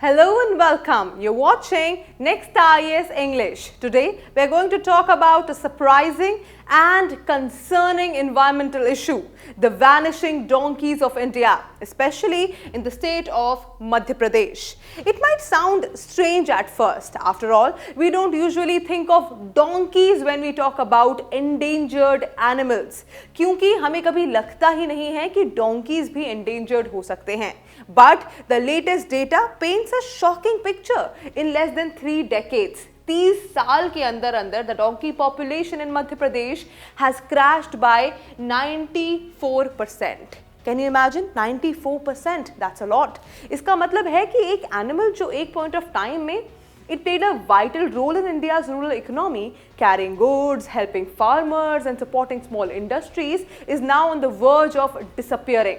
Hello and welcome. You're watching Next IAS English. Today, we're going to talk about a surprising and concerning environmental issue, the vanishing donkeys of India, especially in the state of Madhya Pradesh. It might sound strange at first. After all, we don't usually think of donkeys when we talk about endangered animals, क्योंकि हमें कभी लगता ही नहीं है कि donkeys भी endangered हो सकते हैं. But the latest data paints a shocking picture. In less than 3 decades, 30 साल के अंदर the donkey population in Madhya Pradesh has crashed by 94%. Can you imagine? 94%. That's a lot. इसका मतलब है कि एक animal जो एक point of time में it played a vital role in India's rural economy, carrying goods, helping farmers and supporting small industries, is now on the verge of disappearing.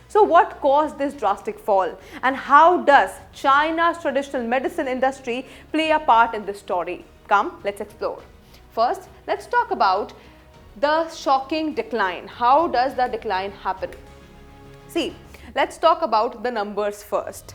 So what caused this drastic fall, and how does China's traditional medicine industry play a part in this story? Come, let's explore. First, let's talk about the shocking decline. How does the decline happen? See, let's talk about the numbers first.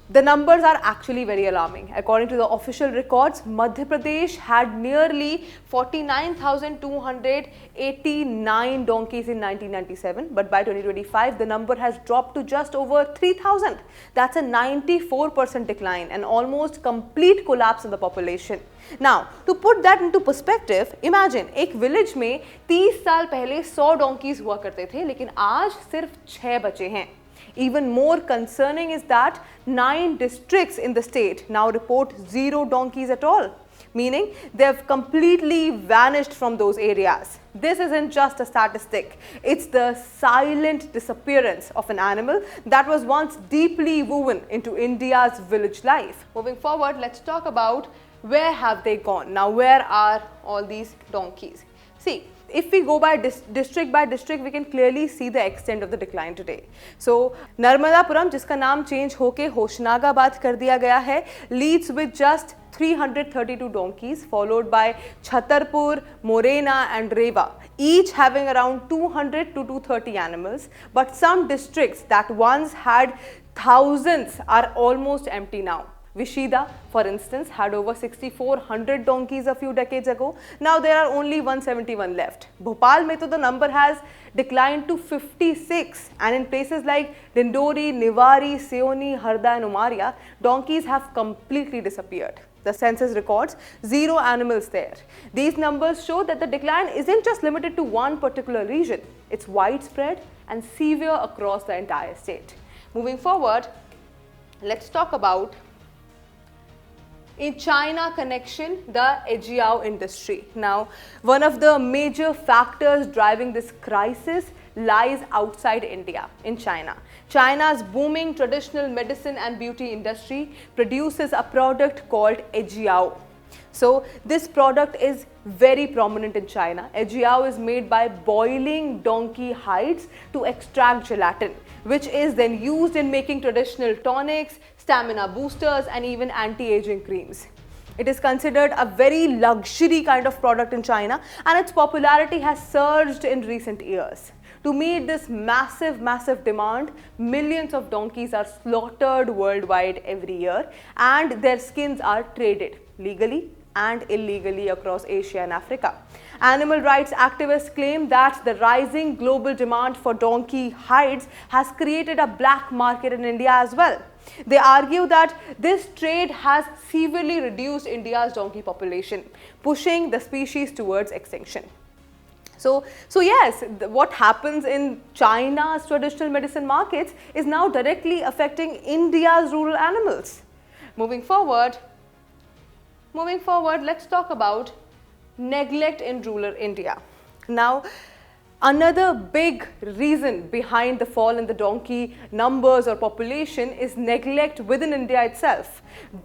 The numbers are actually very alarming. According to the official records, Madhya Pradesh had nearly 49,289 donkeys in 1997, but by 2025, the number has dropped to just over 3,000. That's a 94% decline and almost complete collapse in the population. Now, to put that into perspective, imagine एक village में 30 साल पहले 100 donkeys हुआ करते थे, लेकिन आज सिर्फ 6 बचे हैं. Even more concerning is that 9 districts in the state now report 0 donkeys at all, meaning they have completely vanished from those areas. This isn't just a statistic, it's the silent disappearance of an animal that was once deeply woven into India's village life. Moving forward, let's talk about where have they gone. Now, where are all these donkeys? See, if we go by district, we can clearly see the extent of the decline today. So, Narmadapuram, जिसका नाम change होके होशंगाबाद कर दिया गया है, leads with just 332 donkeys, followed by Chhatarpur, Morena and Rewa, each having around 200 to 230 animals. But some districts that once had thousands are almost empty now. Vishida, for instance, had over 6,400 donkeys a few decades ago. Now there are only 171 left. Bhopal mein to the number has declined to 56, and in places like Dindori, Niwari, Seoni, Harda and Umaria, donkeys have completely disappeared. The census records 0 animals there. These numbers show that the decline isn't just limited to one particular region. It's widespread and severe across the entire state. Moving forward, let's talk about in China connection, the Ejiao industry. Now, one of the major factors driving this crisis lies outside India, in China. China's booming traditional medicine and beauty industry produces a product called Ejiao. So, this product is very prominent in China. Ejiao is made by boiling donkey hides to extract gelatin, which is then used in making traditional tonics, stamina boosters and even anti-aging creams. It is considered a very luxury kind of product in China, and its popularity has surged in recent years. To meet this massive demand, millions of donkeys are slaughtered worldwide every year, and their skins are traded legally and illegally across Asia and Africa. Animal rights activists claim that the rising global demand for donkey hides has created a black market in India as well. They argue that this trade has severely reduced India's donkey population, pushing the species towards extinction. So yes, what happens in China's traditional medicine markets is now directly affecting India's rural animals. Moving forward, let's talk about neglect in rural India. Now, another big reason behind the fall in the donkey numbers or population is neglect within India itself.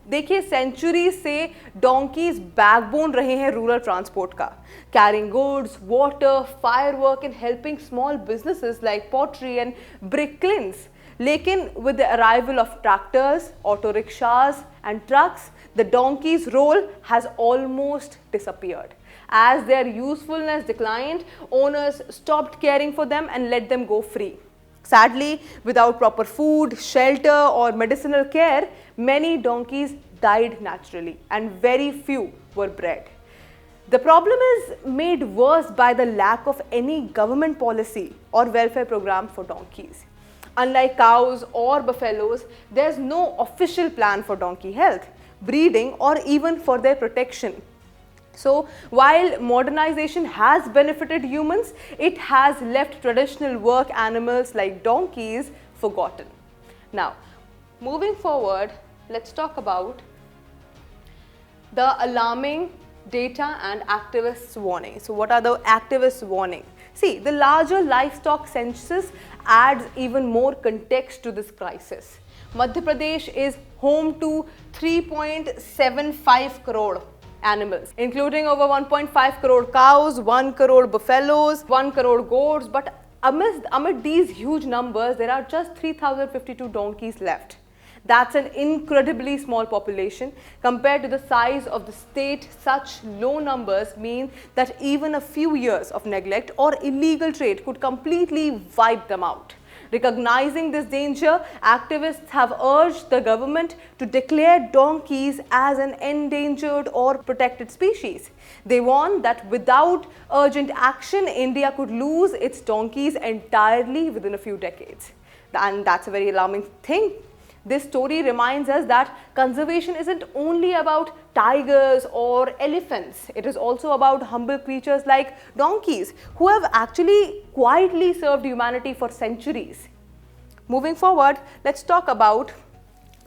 देखिए, centuries से donkeys backbone रहे हैं rural transport का, carrying goods, water, firework and helping small businesses like pottery and brick kilns. Lekin with the arrival of tractors, auto rickshaws and trucks, the donkey's role has almost disappeared. As their usefulness declined, owners stopped caring for them and let them go free. Sadly, without proper food, shelter or medicinal care, many donkeys died naturally and very few were bred. The problem is made worse by the lack of any government policy or welfare program for donkeys. Unlike cows or buffaloes, there is no official plan for donkey health, breeding or even for their protection. So, while modernization has benefited humans, it has left traditional work animals like donkeys forgotten. Now, moving forward, let's talk about the alarming data and activists' warning. So, what are the activists' warning? See, the larger livestock census adds even more context to this crisis. Madhya Pradesh is home to 3.75 crore animals, including over 1.5 crore cows, 1 crore buffaloes, 1 crore goats. But amid these huge numbers, there are just 3,052 donkeys left. That's an incredibly small population. Compared to the size of the state, such low numbers mean that even a few years of neglect or illegal trade could completely wipe them out. Recognizing this danger, activists have urged the government to declare donkeys as an endangered or protected species. They warn that without urgent action, India could lose its donkeys entirely within a few decades. And that's a very alarming thing. This story reminds us that conservation isn't only about tigers or elephants. It is also about humble creatures like donkeys who have actually quietly served humanity for centuries. Moving forward, let's talk about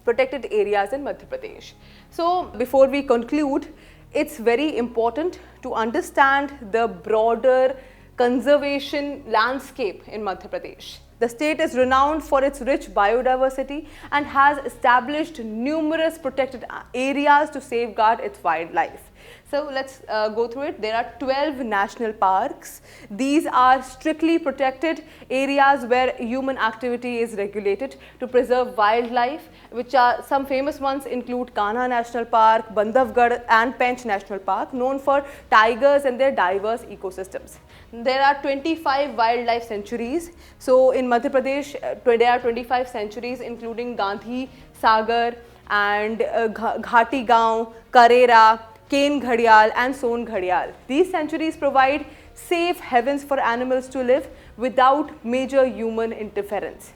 protected areas in Madhya Pradesh. So, before we conclude, it's very important to understand the broader conservation landscape in Madhya Pradesh. The state is renowned for its rich biodiversity and has established numerous protected areas to safeguard its wildlife. So let's go through it. There are 12 national parks. These are strictly protected areas where human activity is regulated to preserve wildlife, which are some famous ones include Kanha National Park, Bandhavgarh and Pench National Park, known for tigers and their diverse ecosystems. There are 25 wildlife sanctuaries. So in Madhya Pradesh, there are 25 sanctuaries including Gandhi, Sagar and Ghati Gaon, Karera, Ken Ghadial and Son Ghadial. These sanctuaries provide safe havens for animals to live without major human interference.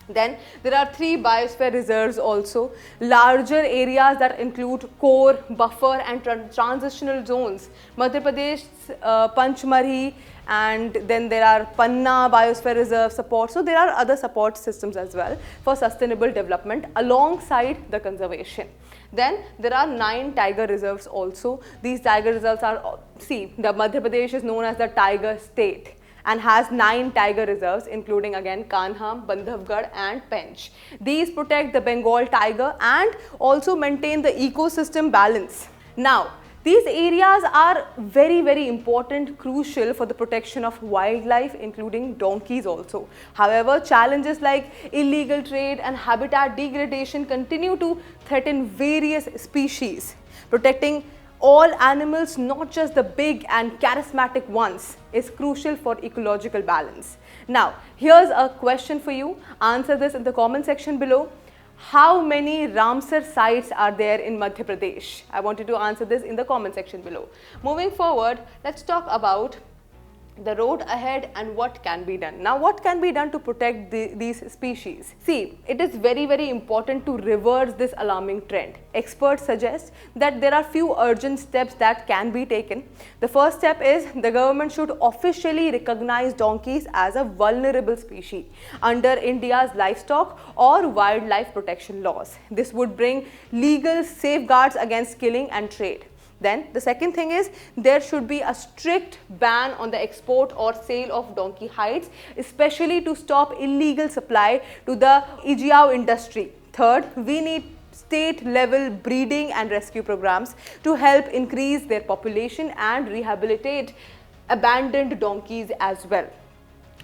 Then there are 3 biosphere reserves also, larger areas that include core, buffer and transitional zones. Madhya Pradesh's Panchmari, and then there are Panna Biosphere Reserve support. So there are other support systems as well for sustainable development alongside the conservation. Then there are 9 tiger reserves also. These tiger reserves are, see, the Madhya Pradesh is known as the tiger state and has 9 tiger reserves including again Kanha, Bandhavgarh and Pench. These protect the Bengal tiger and also maintain the ecosystem balance. Now, these areas are very important, crucial for the protection of wildlife including donkeys also. However, challenges like illegal trade and habitat degradation continue to threaten various species. Protecting all animals, not just the big and charismatic ones, is crucial for ecological balance. Now, here's a question for you. Answer this in the comment section below. How many Ramsar sites are there in Madhya Pradesh? I want you to answer this in the comment section below. Moving forward, let's talk about the road ahead and what can be done. Now, what can be done to protect these species? See, it is very important to reverse this alarming trend. Experts suggest that there are few urgent steps that can be taken. The first step is the government should officially recognize donkeys as a vulnerable species under India's livestock or wildlife protection laws. This would bring legal safeguards against killing and trade. Then the second thing is there should be a strict ban on the export or sale of donkey hides, especially to stop illegal supply to the Ejiao industry. Third, we need state level breeding and rescue programs to help increase their population and rehabilitate abandoned donkeys as well.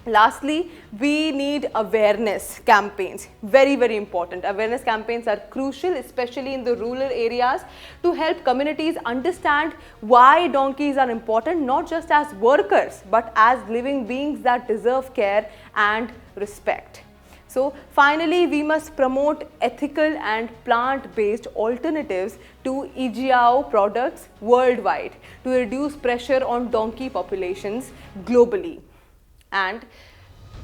Lastly, we need awareness campaigns, very important. Awareness campaigns are crucial, especially in the rural areas, to help communities understand why donkeys are important, not just as workers, but as living beings that deserve care and respect. So finally, we must promote ethical and plant-based alternatives to Ejiao products worldwide to reduce pressure on donkey populations globally. And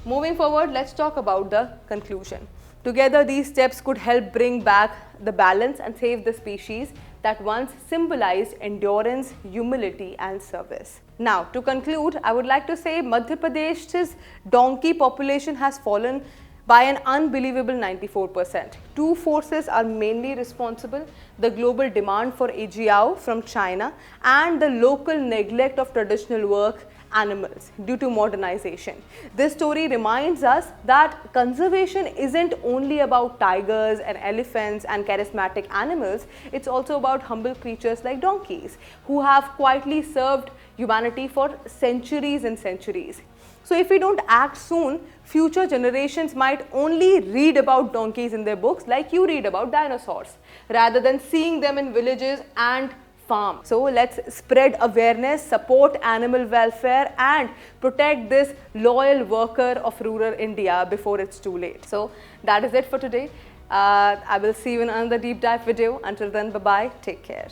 moving forward, let's talk about the conclusion. Together, these steps could help bring back the balance and save the species that once symbolized endurance, humility and service. Now, to conclude, I would like to say Madhya Pradesh's donkey population has fallen by an unbelievable 94%. Two forces are mainly responsible: the global demand for Ejiao from China and the local neglect of traditional work animals due to modernization. This story reminds us that conservation isn't only about tigers and elephants and charismatic animals, it's also about humble creatures like donkeys who have quietly served humanity for centuries and centuries. So if we don't act soon, future generations might only read about donkeys in their books like you read about dinosaurs, rather than seeing them in villages and farms. So let's spread awareness, support animal welfare and protect this loyal worker of rural India before it's too late. So that is it for today. I will see you in another deep dive video. Until then, bye-bye. Take care.